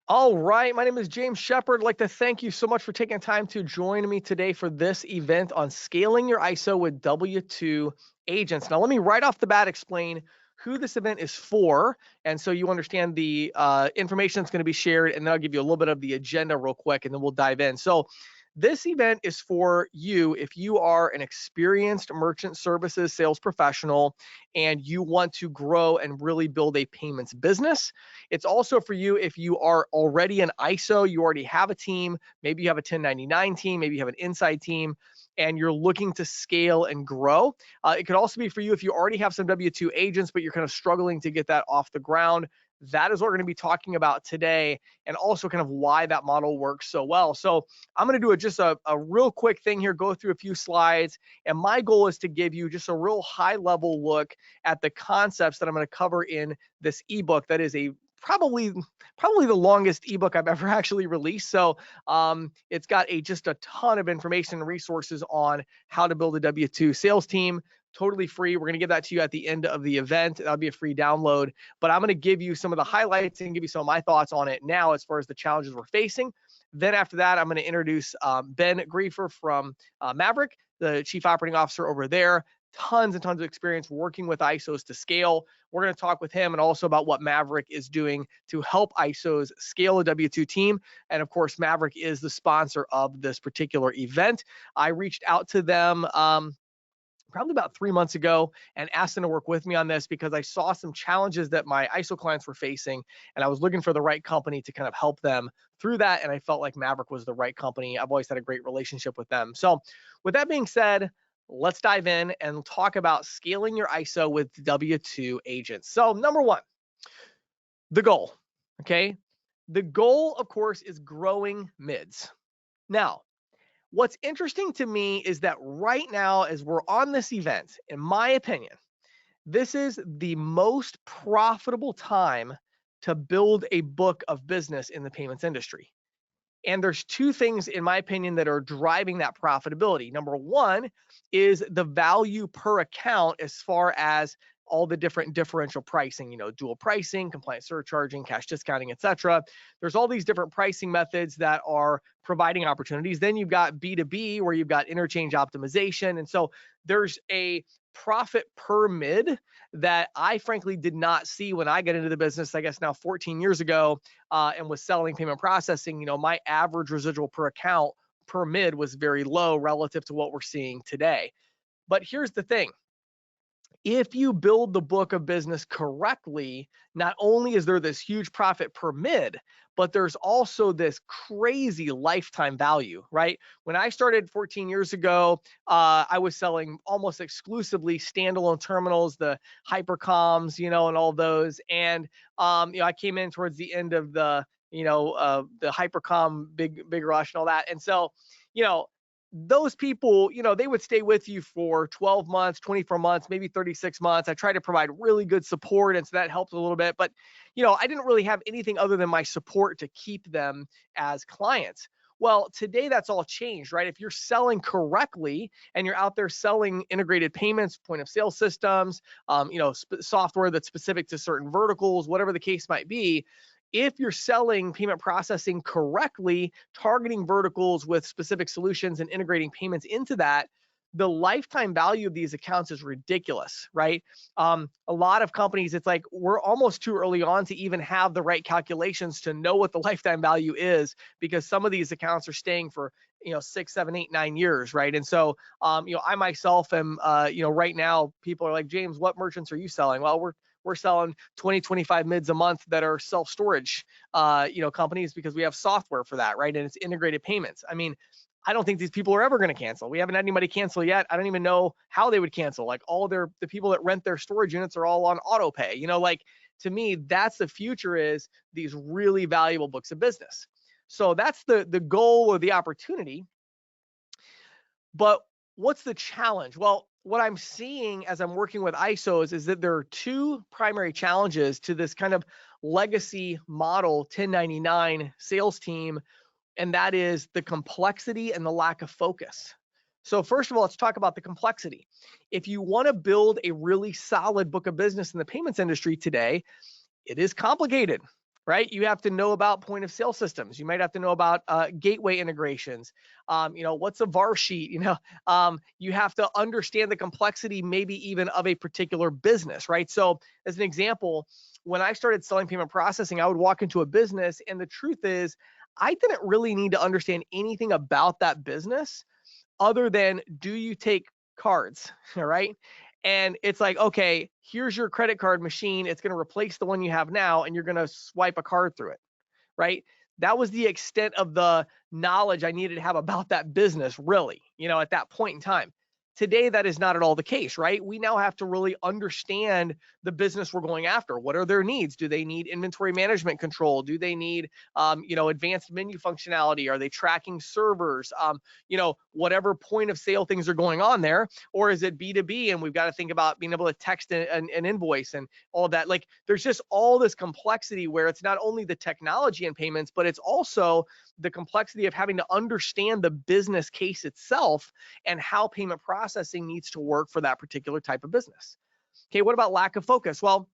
All right, my name is James Shepard. I'd like to thank you so much for taking time to join me today for this event on scaling your ISO with W2 agents. Now, let me right off the bat explain who this event is for, and so you understand the information that's going to be shared, and then I'll give you a little bit of the agenda real quick, and then we'll dive in. So, this event is for you if you are an experienced merchant services sales professional and you want to grow and really build a payments business. It's also for you if you are already an ISO, you already have a team, maybe you have a 1099 team, maybe you have an inside team, and you're looking to scale and grow. It could also be for you if you already have some W2 agents, but you're kind of struggling to get that off the ground. That is what we're going to be talking about today, and also kind of why that model works so well. So I'm going to do just a real quick thing here, go through a few slides, and my goal is to give you just a real high level look at the concepts that I'm going to cover in this ebook that is a probably the longest ebook I've ever actually released. So it's got just a ton of information and resources on how to build a W2 sales team. Totally free. We're going to give that to you at the end of the event. That'll be a free download. But I'm going to give you some of the highlights and give you some of my thoughts on it now as far as the challenges we're facing. Then after that, I'm going to introduce Ben Griefer from Maverick, the chief operating officer over there. Tons and tons of experience working with ISOs to scale. We're going to talk with him and also about what Maverick is doing to help ISOs scale a W2 team. And of course, Maverick is the sponsor of this particular event. I reached out to them probably about 3 months ago and asked them to work with me on this because I saw some challenges that my ISO clients were facing, and I was looking for the right company to kind of help them through that. And I felt like Maverick was the right company. I've always had a great relationship with them. So with that being said, let's dive in and talk about scaling your ISO with W2 agents. So number one, the goal, okay? The goal, of course, is growing mids. Now, what's interesting to me is that right now, as we're on this event, in my opinion, this is the most profitable time to build a book of business in the payments industry. And there's two things, in my opinion, that are driving that profitability. Number one is the value per account as far as all the different differential pricing, dual pricing, compliance surcharging, cash discounting, et cetera. There's all these different pricing methods that are providing opportunities. Then you've got B2B where you've got interchange optimization. And so there's a profit per mid that I frankly did not see when I got into the business, I guess now 14 years ago, and was selling payment processing. My average residual per account per mid was very low relative to what we're seeing today. But here's the thing. If you build the book of business correctly, not only is there this huge profit per mid, but there's also this crazy lifetime value, right? When I started 14 years ago, I was selling almost exclusively standalone terminals, the hypercoms, and all those. And I came in towards the end of the hypercom big rush and all that. And so, you know, those people, they would stay with you for 12 months, 24 months, maybe 36 months. I try to provide really good support. And so that helped a little bit. But, I didn't really have anything other than my support to keep them as clients. Well, today that's all changed, right? If you're selling correctly and you're out there selling integrated payments, point of sale systems, software that's specific to certain verticals, whatever the case might be, if you're selling payment processing correctly, targeting verticals with specific solutions and integrating payments into that, the lifetime value of these accounts is ridiculous, right? A lot of companies, it's like we're almost too early on to even have the right calculations to know what the lifetime value is, because some of these accounts are staying for 6, 7, 8, 9 years, right? And so I myself am right now people are like, James, what merchants are you selling? Well, we're selling 20, 25 mids a month that are self-storage, companies, because we have software for that, right? And it's integrated payments. I mean, I don't think these people are ever going to cancel. We haven't had anybody cancel yet. I don't even know how they would cancel. Like the people that rent their storage units are all on auto pay. Like, to me, that's the future, is these really valuable books of business. So that's the goal or the opportunity. But what's the challenge? Well, what I'm seeing as I'm working with ISOs is that there are two primary challenges to this kind of legacy model 1099 sales team, and that is the complexity and the lack of focus. So first of all, let's talk about the complexity. If you want to build a really solid book of business in the payments industry today, it is complicated. right? You have to know about point of sale systems. You might have to know about gateway integrations. What's a VAR sheet? You have to understand the complexity, maybe even of a particular business, right? So as an example, when I started selling payment processing, I would walk into a business, and the truth is, I didn't really need to understand anything about that business other than, do you take cards? All right. And it's like, okay, here's your credit card machine. It's going to replace the one you have now, and you're going to swipe a card through it. Right. That was the extent of the knowledge I needed to have about that business, really, at that point in time. Today, that is not at all the case, right? We now have to really understand the business we're going after. What are their needs? Do they need inventory management control? Do they need, advanced menu functionality? Are they tracking servers? Whatever point of sale things are going on there, or is it B2B? And we've got to think about being able to text an invoice and all of that. Like, there's just all this complexity where it's not only the technology and payments, but it's also the complexity of having to understand the business case itself and how payment processing needs to work for that particular type of business. Okay, what about lack of focus? Well,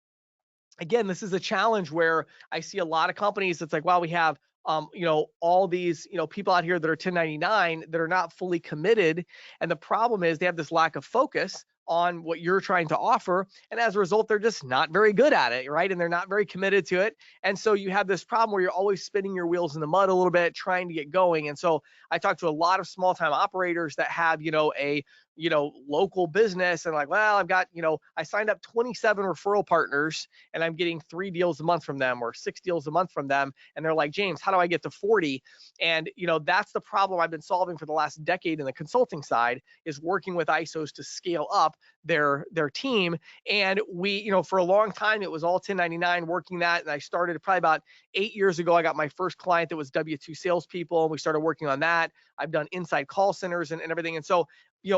again, this is a challenge where I see a lot of companies. It's like, wow, we have all these, people out here that are 1099 that are not fully committed. And the problem is they have this lack of focus on what you're trying to offer. And as a result, they're just not very good at it, right? And they're not very committed to it. And so you have this problem where you're always spinning your wheels in the mud a little bit, trying to get going. And so I talk to a lot of small time operators that have, a local business, and like, well, I've got, I signed up 27 referral partners and I'm getting 3 deals a month from them or 6 deals a month from them. And they're like, James, how do I get to 40? And, that's the problem I've been solving for the last decade in the consulting side, is working with ISOs to scale up their team. And we, for a long time, it was all 1099 working that. And I started probably about 8 years ago. I got my first client that was W2 salespeople, and we started working on that. I've done inside call centers and everything. And so,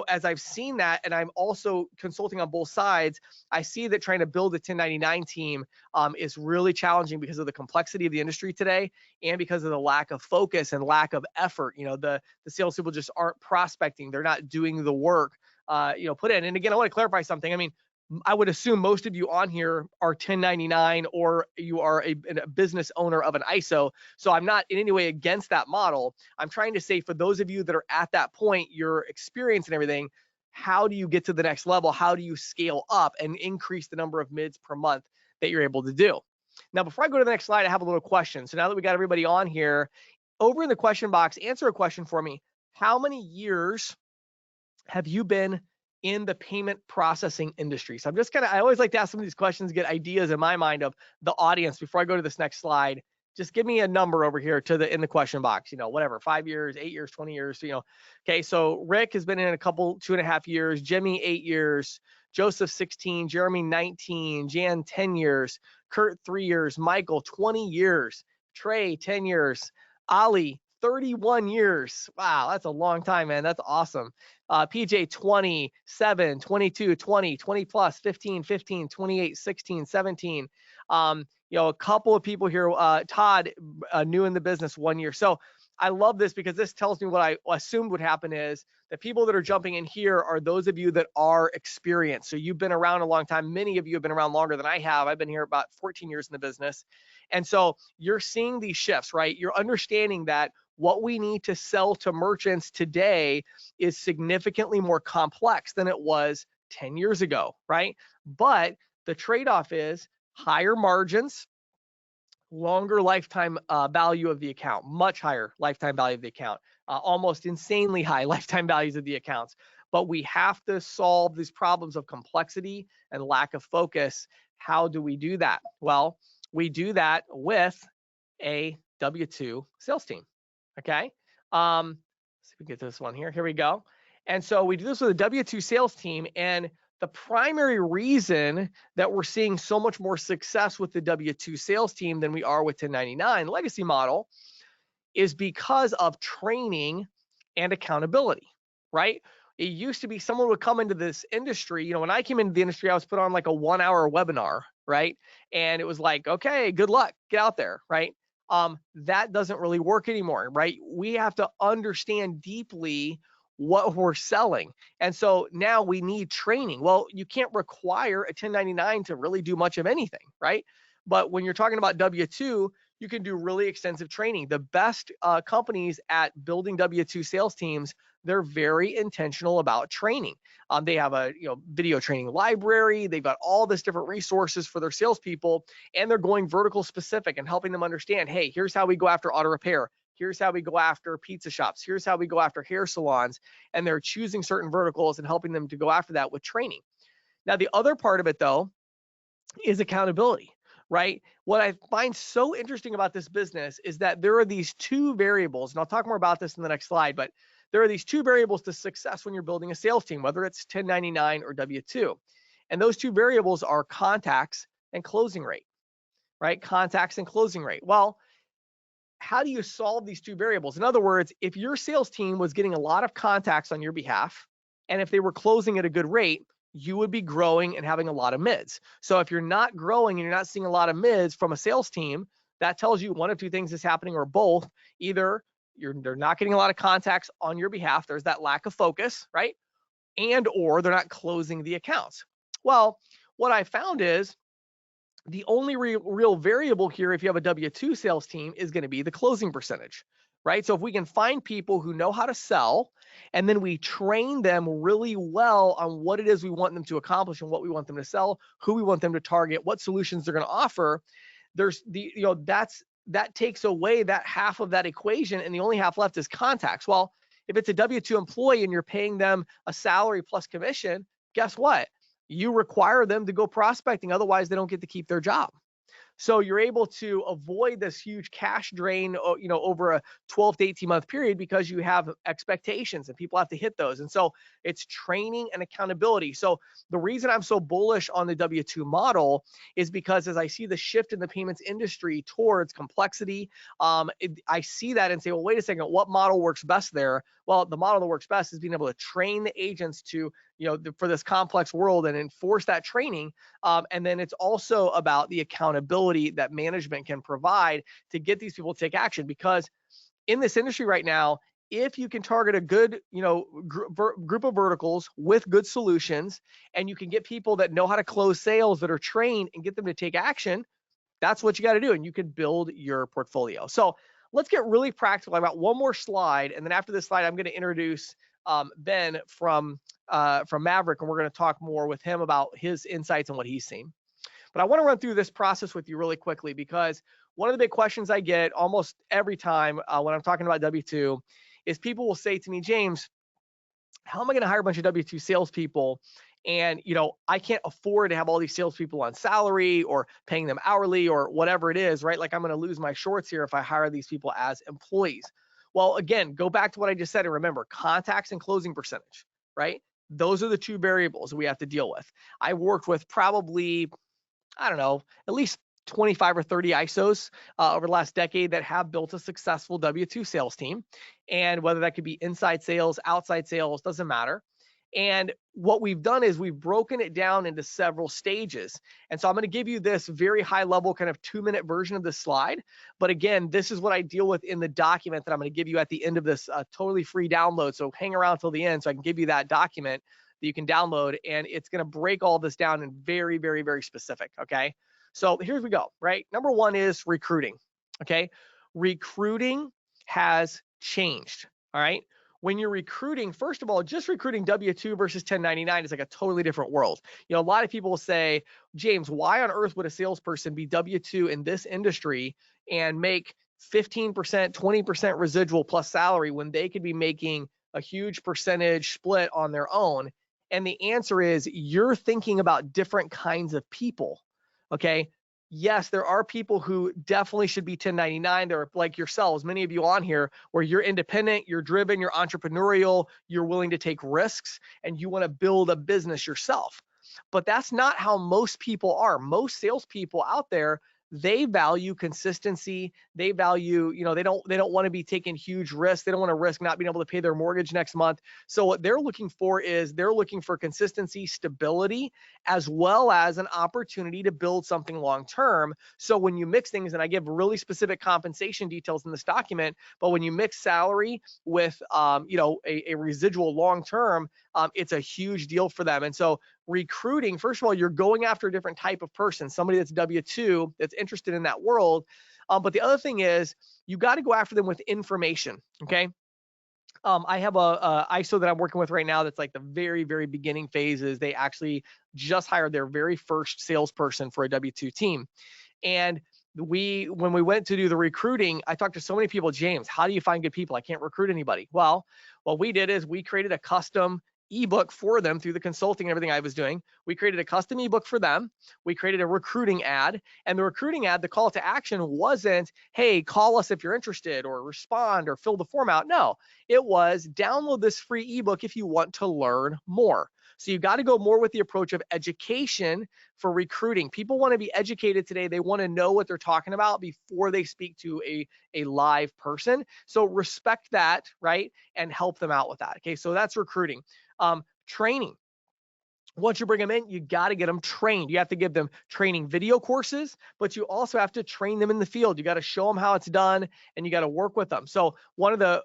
as I've seen that, and I'm also consulting on both sides, I see that trying to build a 1099 team is really challenging because of the complexity of the industry today, and because of the lack of focus and lack of effort. The salespeople just aren't prospecting; they're not doing the work. Put in. And again, I want to clarify something. I mean, I would assume most of you on here are 1099, or you are a business owner of an ISO. So I'm not in any way against that model. I'm trying to say, for those of you that are at that point, your experience and everything, how do you get to the next level? How do you scale up and increase the number of mids per month that you're able to do? Now, before I go to the next slide, I have a little question. So now that we got everybody on here, over in the question box, answer a question for me. How many years have you been in the payment processing industry? So I always like to ask some of these questions, get ideas in my mind of the audience before I go to this next slide. Just give me a number over here in the question box, whatever, 5 years, 8 years, 20 years, Okay, so Rick has been in a couple, 2.5 years, Jimmy, 8 years, Joseph, 16, Jeremy, 19, Jan, 10 years, Kurt, 3 years, Michael, 20 years, Trey, 10 years, Ali, 31 years. Wow, that's a long time, man. That's awesome. PJ, 27, 22, 20, 20 plus, 15, 15, 28, 16, 17. A couple of people here, Todd, new in the business 1 year. So I love this because this tells me what I assumed would happen is the people that are jumping in here are those of you that are experienced. So you've been around a long time. Many of you have been around longer than I have. I've been here about 14 years in the business. And so you're seeing these shifts, right? You're understanding that what we need to sell to merchants today is significantly more complex than it was 10 years ago, right? But the trade-off is higher margins, longer lifetime value of the account, much higher lifetime value of the account, almost insanely high lifetime values of the accounts. But we have to solve these problems of complexity and lack of focus. How do we do that? Well, we do that with a W2 sales team. Okay. Let's see if we get this one here. Here we go. And so we do this with a W2 sales team. And the primary reason that we're seeing so much more success with the W2 sales team than we are with 1099 legacy model is because of training and accountability, right? It used to be someone would come into this industry. When I came into the industry, I was put on like a 1-hour webinar, right? And it was like, okay, good luck, get out there, right? That doesn't really work anymore, right? We have to understand deeply what we're selling. And so now we need training. Well, you can't require a 1099 to really do much of anything, right? But when you're talking about W-2, you can do really extensive training. The best companies at building W-2 sales teams, they're very intentional about training. They have a video training library. They've got all this different resources for their salespeople, and they're going vertical specific and helping them understand, hey, here's how we go after auto repair. Here's how we go after pizza shops. Here's how we go after hair salons. And they're choosing certain verticals and helping them to go after that with training. Now, the other part of it, though, is accountability, right? What I find so interesting about this business is that there are these two variables, and I'll talk more about this in the next slide, but there are these two variables to success when you're building a sales team, whether it's 1099 or W-2. And those two variables are contacts and closing rate, right? Contacts and closing rate. Well, how do you solve these two variables? In other words, if your sales team was getting a lot of contacts on your behalf, and if they were closing at a good rate, you would be growing and having a lot of mids. So if you're not growing and you're not seeing a lot of mids from a sales team, that tells you one of two things is happening, or both. Either they're not getting a lot of contacts on your behalf, there's that lack of focus, right? And or they're not closing the accounts. Well, what I found is the only real variable here, if you have a W-2 sales team, is going to be the closing percentage, right? So if we can find people who know how to sell, and then we train them really well on what it is we want them to accomplish and what we want them to sell, who we want them to target, what solutions they're going to offer, there's that takes away that half of that equation, and the only half left is contacts. Well, if it's a W-2 employee and you're paying them a salary plus commission, guess what? You require them to go prospecting, otherwise they don't get to keep their job. So you're able to avoid this huge cash drain, over a 12 to 18 month period, because you have expectations and people have to hit those. And so it's training and accountability. So the reason I'm so bullish on the W-2 model is because as I see the shift in the payments industry towards complexity, I see that and say, well, wait a second, what model works best there? Well, the model that works best is being able to train the agents to, for this complex world and enforce that training. And then it's also about the accountability that management can provide to get these people to take action. Because in this industry right now, if you can target a good, group of verticals with good solutions, and you can get people that know how to close sales, that are trained, and get them to take action, that's what you got to do. And you can build your portfolio. So let's get really practical. I've got one more slide. And then after this slide, I'm going to introduce Ben from Maverick, and we're going to talk more with him about his insights and what he's seen. But I want to run through this process with you really quickly, because one of the big questions I get almost every time when I'm talking about W-2 is people will say to me, James, how am I going to hire a bunch of W-2 salespeople? And, I can't afford to have all these salespeople on salary or paying them hourly or whatever it is, right? Like, I'm going to lose my shorts here if I hire these people as employees. Well, again, go back to what I just said and remember contacts and closing percentage, right? Those are the two variables we have to deal with. I worked with probably, I don't know, at least 25 or 30 ISOs over the last decade that have built a successful W-2 sales team. And whether that could be inside sales, outside sales, doesn't matter. And what we've done is we've broken it down into several stages. And so I'm going to give you this very high level kind of 2-minute version of this slide. But again, this is what I deal with in the document that I'm going to give you at the end of this totally free download. So hang around till the end so I can give you that document that you can download. And it's going to break all this down in very, very, very specific. Okay. So here we go, right? Number one is recruiting. Okay. Recruiting has changed. All right. When you're recruiting, first of all, just recruiting W-2 versus 1099 is like a totally different world. A lot of people will say, James, why on earth would a salesperson be W-2 in this industry and make 15%, 20% residual plus salary when they could be making a huge percentage split on their own? And the answer is you're thinking about different kinds of people. Okay. Yes, there are people who definitely should be 1099. They're like yourselves, many of you on here, where you're independent, you're driven, you're entrepreneurial, you're willing to take risks, and you want to build a business yourself. But that's not how most people are. Most salespeople out there, they value consistency. They value, they don't want to be taking huge risks. They don't want to risk not being able to pay their mortgage next month. So what they're looking for is they're looking for consistency, stability, as well as an opportunity to build something long-term. So when you mix things, and I give really specific compensation details in this document, but when you mix salary with, a residual long-term, it's a huge deal for them. And so recruiting, first of all, you're going after a different type of person, somebody that's W-2 that's interested in that world. But the other thing is you got to go after them with information. Okay. I have a ISO that I'm working with right now that's like the very, very beginning phases. They actually just hired their very first salesperson for a W-2 team. And when we went to do the recruiting, I talked to so many people, James, how do you find good people? I can't recruit anybody. Well, what we did is we created a custom ebook for them through the consulting and everything I was doing. We created a custom ebook for them. We created a recruiting ad, and the recruiting ad, the call to action wasn't, hey, call us if you're interested or respond or fill the form out. No, it was download this free ebook if you want to learn more. So you got to go more with the approach of education for recruiting. People want to be educated today. They want to know what they're talking about before they speak to a live person. So respect that, right? And help them out with that. Okay, so that's recruiting. Training. Once you bring them in, you got to get them trained. You have to give them training video courses, but you also have to train them in the field. You got to show them how it's done, and you got to work with them. So one of the,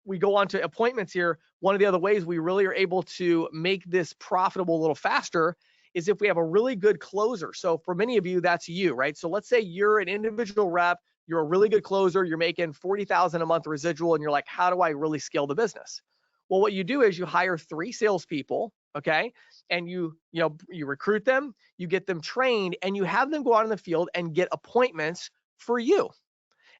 we go on to appointments here. One of the other ways we really are able to make this profitable a little faster is if we have a really good closer. So for many of you, that's you, right? So let's say you're an individual rep, you're a really good closer, you're making $40,000 a month residual, and you're like, how do I really scale the business? Well, what you do is you hire 3 salespeople, okay? And you recruit them, you get them trained, and you have them go out in the field and get appointments for you.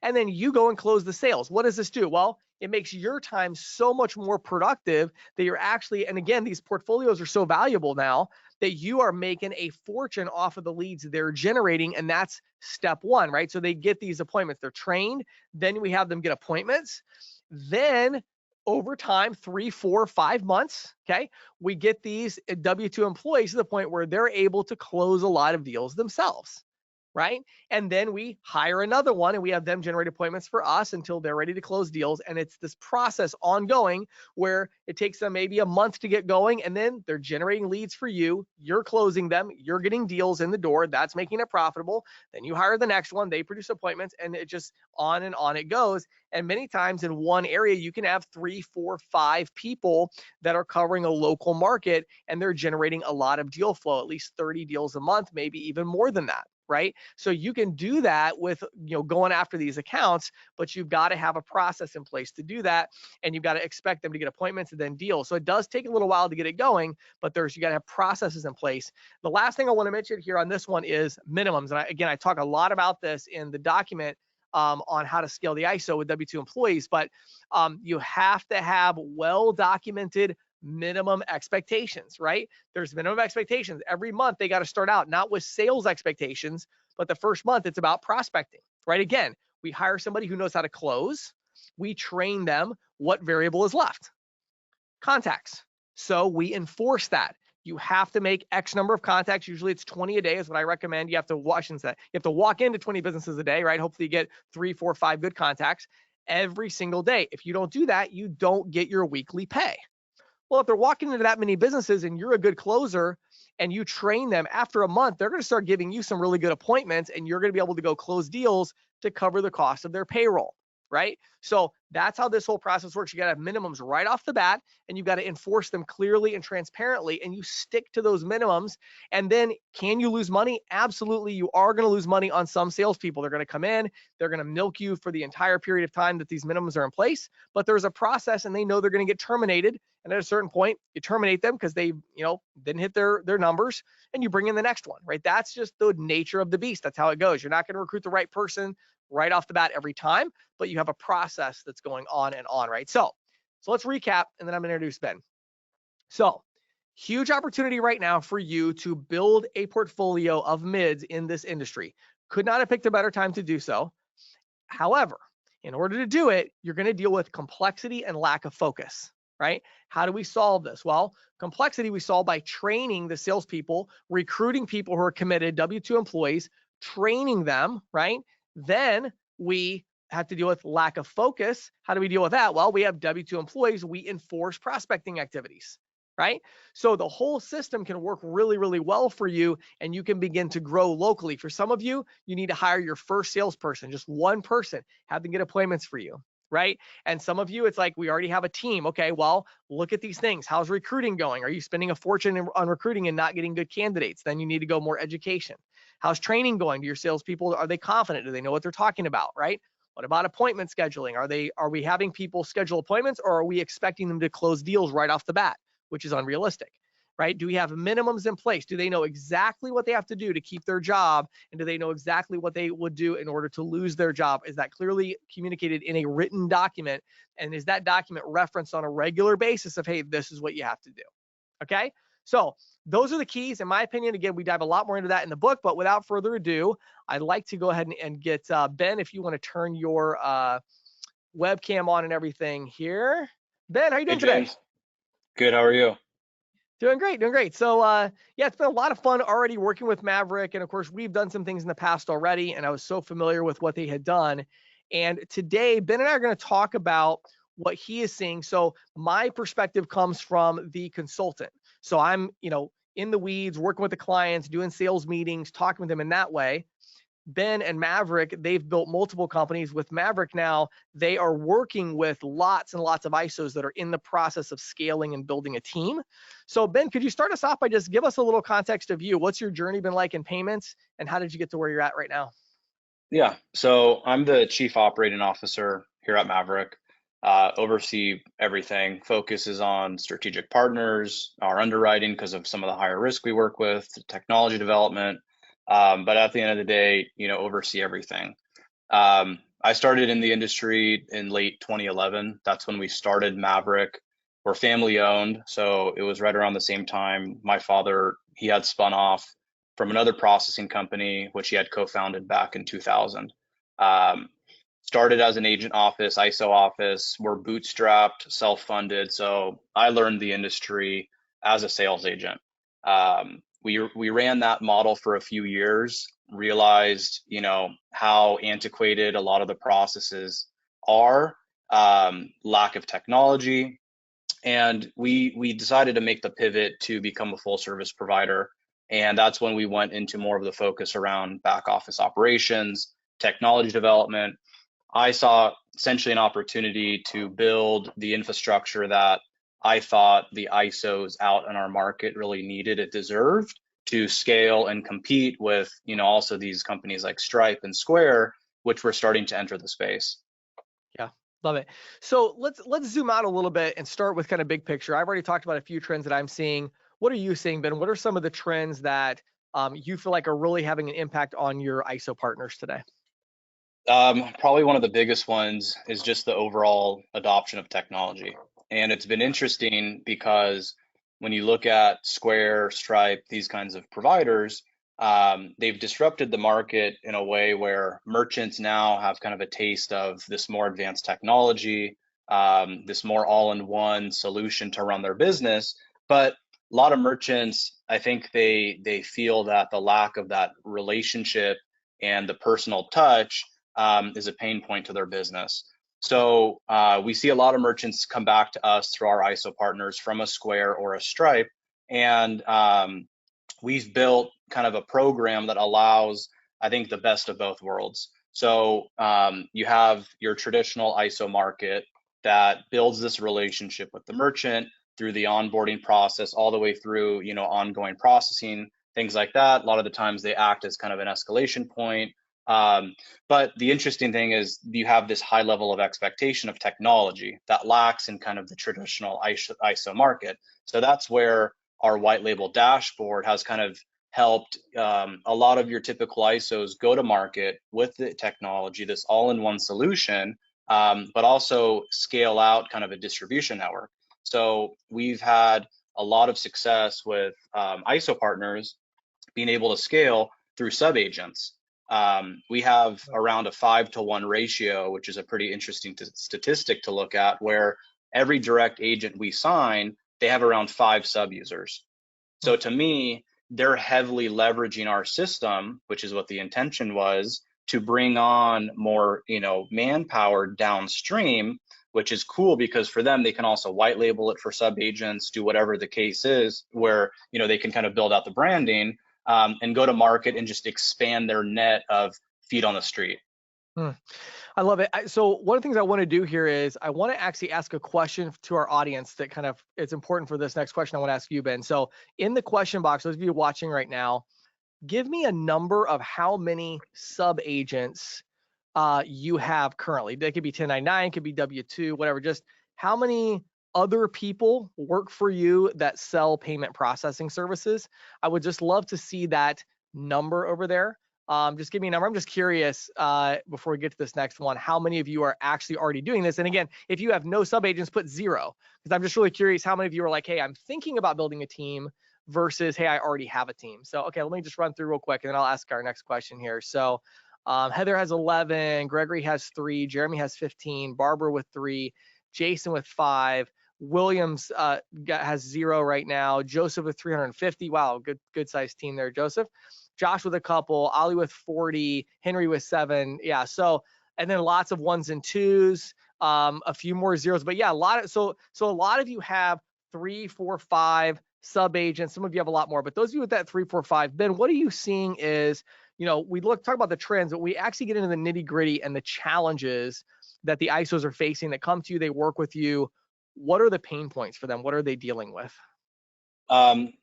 And then you go and close the sales. What does this do? Well, it makes your time so much more productive that you're actually, and again, these portfolios are so valuable now that you are making a fortune off of the leads they're generating. And that's step one, right? So they get these appointments, they're trained, then we have them get appointments. Then over time, 3, 4, 5 months, okay, we get these W-2 employees to the point where they're able to close a lot of deals themselves, right? And then we hire another one and we have them generate appointments for us until they're ready to close deals. And it's this process ongoing where it takes them maybe a month to get going, and then they're generating leads for you. You're closing them. You're getting deals in the door. That's making it profitable. Then you hire the next one. They produce appointments, and it just on and on it goes. And many times in one area, you can have 3, 4, 5 people that are covering a local market, and they're generating a lot of deal flow, at least 30 deals a month, maybe even more than that. Right? So you can do that with, going after these accounts, but you've got to have a process in place to do that. And you've got to expect them to get appointments and then deals. So it does take a little while to get it going, but you got to have processes in place. The last thing I want to mention here on this one is minimums. And I talk a lot about this in the document on how to scale the ISO with W-2 employees, but you have to have well-documented minimum expectations, right? There's minimum expectations. Every month they got to start out not with sales expectations, but the first month it's about prospecting, right? Again, we hire somebody who knows how to close. We train them. What variable is left? Contacts. So we enforce that. You have to make X number of contacts. Usually it's 20 a day is what I recommend. You have to watch and say, you have to walk into 20 businesses a day, right? Hopefully you get 3, 4, 5 good contacts every single day. If you don't do that, you don't get your weekly pay. Well, if they're walking into that many businesses and you're a good closer and you train them, after a month, they're going to start giving you some really good appointments, and you're going to be able to go close deals to cover the cost of their payroll, right? So that's how this whole process works. You got to have minimums right off the bat, and you got to enforce them clearly and transparently, and you stick to those minimums. And then can you lose money? Absolutely. You are going to lose money on some salespeople. They're going to come in, they're going to milk you for the entire period of time that these minimums are in place, but there's a process, and they know they're going to get terminated. And at a certain point, you terminate them because they, didn't hit their numbers, and you bring in the next one, right? That's just the nature of the beast. That's how it goes. You're not going to recruit the right person right off the bat every time, but you have a process that's going on and on, right? So let's recap, and then I'm going to introduce Ben. So huge opportunity right now for you to build a portfolio of mids in this industry. Could not have picked a better time to do so. However, in order to do it, you're going to deal with complexity and lack of focus, right? How do we solve this? Well, complexity we solve by training the salespeople, recruiting people who are committed, W-2 employees, training them, right? Then we have to deal with lack of focus. How do we deal with that? Well, we have W-2 employees. We enforce prospecting activities, right? So the whole system can work really, really well for you, and you can begin to grow locally. For some of you, you need to hire your first salesperson, just one person, have them get appointments for you, right? And some of you, it's like, we already have a team. Okay, well, look at these things. How's recruiting going? Are you spending a fortune on recruiting and not getting good candidates? Then you need to go more education. How's training going? Do your salespeople, are they confident? Do they know what they're talking about, right? What about appointment scheduling? Are we having people schedule appointments, or are we expecting them to close deals right off the bat, which is unrealistic, right? Do we have minimums in place? Do they know exactly what they have to do to keep their job? And do they know exactly what they would do in order to lose their job? Is that clearly communicated in a written document? And is that document referenced on a regular basis of, hey, this is what you have to do? Okay. So those are the keys, in my opinion. Again, we dive a lot more into that in the book, but without further ado, I'd like to go ahead and get Ben, if you want to turn your webcam on and everything here. Ben, how are you Hey doing today? James, good. How are you? Doing great, doing great. So yeah, it's been a lot of fun already working with Maverick. And of course, we've done some things in the past already, and I was so familiar with what they had done. And today, Ben and I are going to talk about what he is seeing. So my perspective comes from the consultant. So I'm, in the weeds, working with the clients, doing sales meetings, talking with them in that way. Ben and Maverick, they've built multiple companies. With Maverick now, they are working with lots and lots of ISOs that are in the process of scaling and building a team. So Ben, could you start us off by just give us a little context of you? What's your journey been like in payments, and how did you get to where you're at right now? Yeah, so I'm the Chief Operating Officer here at Maverick. Oversee everything. Focuses on strategic partners, our underwriting because of some of the higher risk we work with, technology development. But at the end of the day, oversee everything. I started in the industry in late 2011. That's when we started Maverick. We're family owned, so it was right around the same time my father, he had spun off from another processing company, which he had co-founded back in 2000. Um, Started as an agent office, ISO office. We're bootstrapped, self-funded. So I learned the industry as a sales agent. We ran that model for a few years, realized how antiquated a lot of the processes are, lack of technology, and we decided to make the pivot to become a full service provider. And that's when we went into more of the focus around back office operations, technology development. I saw essentially an opportunity to build the infrastructure that I thought the ISOs out in our market really needed, it deserved to scale and compete with, also these companies like Stripe and Square, which were starting to enter the space. Yeah, love it. So let's zoom out a little bit and start with kind of big picture. I've already talked about a few trends that I'm seeing. What are you seeing, Ben? What are some of the trends that you feel like are really having an impact on your ISO partners today? Probably one of the biggest ones is just the overall adoption of technology. And it's been interesting because when you look at Square, Stripe, these kinds of providers, they've disrupted the market in a way where merchants now have kind of a taste of this more advanced technology, this more all-in-one solution to run their business. But a lot of merchants, I think they feel that the lack of that relationship and the personal touch is a pain point to their business. So we see a lot of merchants come back to us through our ISO partners from a Square or a Stripe, and we've built kind of a program that allows, I think, the best of both worlds. So you have your traditional ISO market that builds this relationship with the merchant through the onboarding process all the way through, ongoing processing, things like that. A lot of the times they act as kind of an escalation point. But the interesting thing is you have this high level of expectation of technology that lacks in kind of the traditional ISO market. So that's where our white label dashboard has kind of helped a lot of your typical ISOs go to market with the technology, this all-in-one solution, but also scale out kind of a distribution network. So we've had a lot of success with ISO partners being able to scale through sub-agents. We have around a 5-to-1 ratio, which is a pretty interesting statistic to look at, where every direct agent we sign, they have around 5 sub-users. So to me, they're heavily leveraging our system, which is what the intention was, to bring on more, manpower downstream, which is cool because for them, they can also white label it for sub-agents, do whatever the case is, where, they can kind of build out the branding and go to market and just expand their net of feet on the street. Hmm. I love it. So one of the things I want to do here is I want to actually ask a question to our audience that kind of it's important for this next question I want to ask you, Ben. So in the question box, those of you watching right now, give me a number of how many sub agents you have currently. They could be 1099, could be W-2, whatever. Just how many other people work for you that sell payment processing services? I would just love to see that number over there. Just give me a number. I'm just curious before we get to this next one, how many of you are actually already doing this? And again, if you have no sub agents, put 0, because I'm just really curious how many of you are like, hey, I'm thinking about building a team versus, hey, I already have a team. So, okay, let me just run through real quick and then I'll ask our next question here. So, Heather has 11, Gregory has 3, Jeremy has 15, Barbara with 3, Jason with 5, Williams has 0 right now, Joseph with 350. Wow, good sized team there, Joseph. Josh with a couple, Ollie with 40, Henry with 7. Yeah, so and then lots of 1s and 2s, a few more 0s, but yeah, a lot of so a lot of you have 3, 4, 5 sub agents. Some of you have a lot more, but those of you with that 3, 4, 5, Ben, what are you seeing is, we talk about the trends, but we actually get into the nitty gritty and the challenges that the ISOs are facing that come to you, they work with you. What are the pain points for them? What are they dealing with?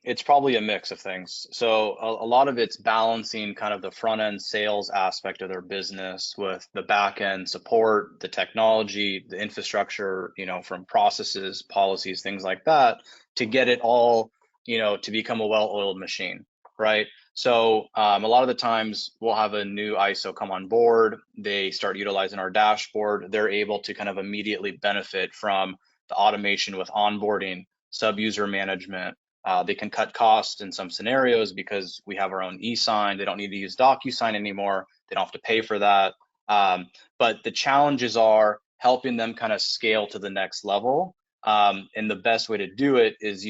It's probably a mix of things. So a lot of it's balancing kind of the front end sales aspect of their business with the back end support, the technology, the infrastructure, from processes, policies, things like that, to get it all, to become a well-oiled machine, right? So a lot of the times we'll have a new ISO come on board, they start utilizing our dashboard, they're able to kind of immediately benefit from the automation with onboarding, sub-user management. They can cut costs in some scenarios because we have our own e-sign. They don't need to use DocuSign anymore. They don't have to pay for that. But the challenges are helping them kind of scale to the next level. And the best way to do it is,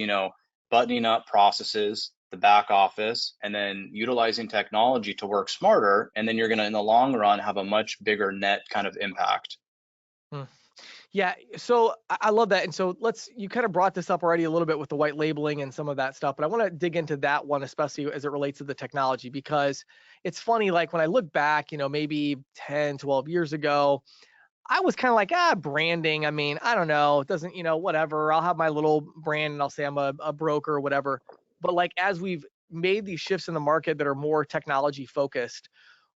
buttoning up processes, the back office, and then utilizing technology to work smarter. And then you're going to, in the long run, have a much bigger net kind of impact. Hmm. Yeah, so I love that. And so you kind of brought this up already a little bit with the white labeling and some of that stuff, but I want to dig into that one, especially as it relates to the technology, because it's funny, like when I look back, maybe 10, 12 years ago, I was kind of like, branding. I mean, I don't know. It doesn't, whatever. I'll have my little brand and I'll say I'm a broker or whatever. But like as we've made these shifts in the market that are more technology focused,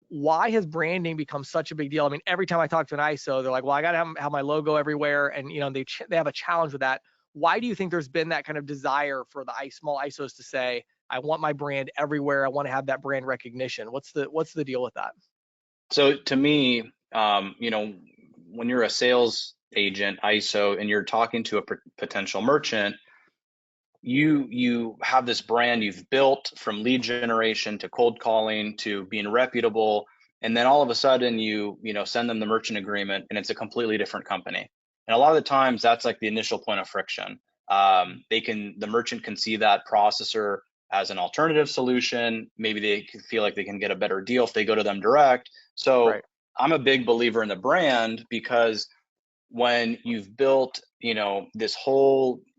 why has branding become such a big deal? I mean, every time I talk to an ISO, they're like, well, I got to have my logo everywhere. And, they have a challenge with that. Why do you think there's been that kind of desire for the small ISOs to say, I want my brand everywhere. I want to have that brand recognition. What's the deal with that? So to me, when you're a sales agent, ISO, and you're talking to a potential merchant, you have this brand you've built from lead generation to cold calling to being reputable, and then all of a sudden you send them the merchant agreement and it's a completely different company. And a lot of the times that's like the initial point of friction. The merchant can see that processor as an alternative solution. Maybe they feel like they can get a better deal if they go to them direct. So Right. I'm a big believer in the brand, because when you've built,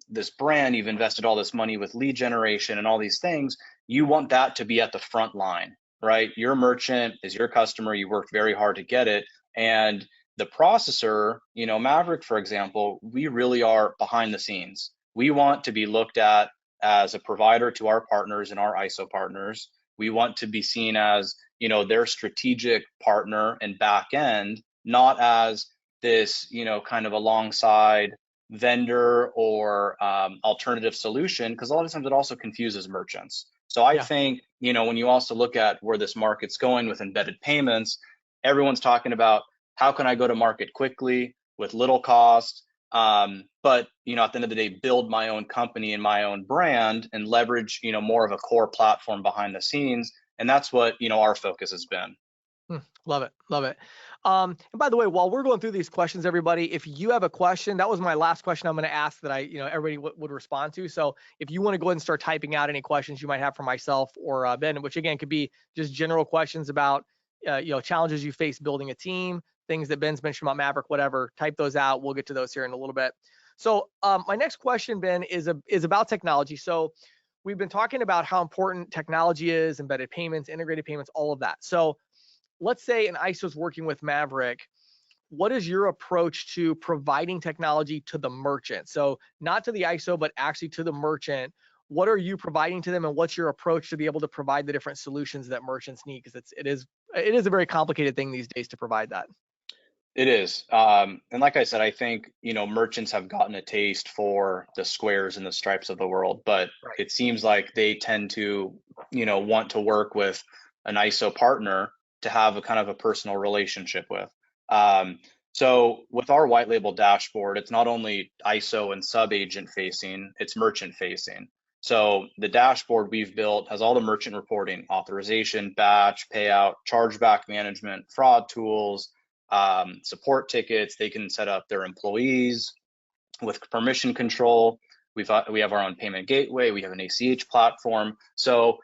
this brand, you've invested all this money with lead generation and all these things, you want that to be at the front line, right? Your merchant is your customer, you worked very hard to get it. And the processor, Maverick, for example, we really are behind the scenes. We want to be looked at as a provider to our partners and our ISO partners. We want to be seen as, their strategic partner and back end, not as this, kind of alongside vendor or alternative solution, because a lot of times it also confuses merchants. So I Yeah. think, when you also look at where this market's going with embedded payments, everyone's talking about how can I go to market quickly with little cost, but at the end of the day, build my own company and my own brand and leverage more of a core platform behind the scenes. And that's what our focus has been. Love it. Love it. And by the way, while we're going through these questions, everybody, if you have a question, that was my last question I'm going to ask that everybody would respond to. So if you want to go ahead and start typing out any questions you might have for myself or Ben, which again could be just general questions about, challenges you face building a team, things that Ben's mentioned about Maverick, whatever, type those out. We'll get to those here in a little bit. So my next question, Ben, is about technology. So we've been talking about how important technology is, embedded payments, integrated payments, all of that. So let's say an ISO is working with Maverick. What is your approach to providing technology to the merchant? So not to the ISO, but actually to the merchant. What are you providing to them, and what's your approach to be able to provide the different solutions that merchants need? Because it is a very complicated thing these days to provide that. It is. And like I said, I think, merchants have gotten a taste for the Squares and the Stripes of the world, but Right. it seems like they tend to, want to work with an ISO partner to have a kind of a personal relationship with. Um, so with our white label dashboard, it's not only ISO and sub agent facing, it's merchant facing. So the dashboard we've built has all the merchant reporting, authorization, batch, payout, chargeback management, fraud tools, support tickets. They can set up their employees with permission control. We have our own payment gateway. We have an ACH platform. So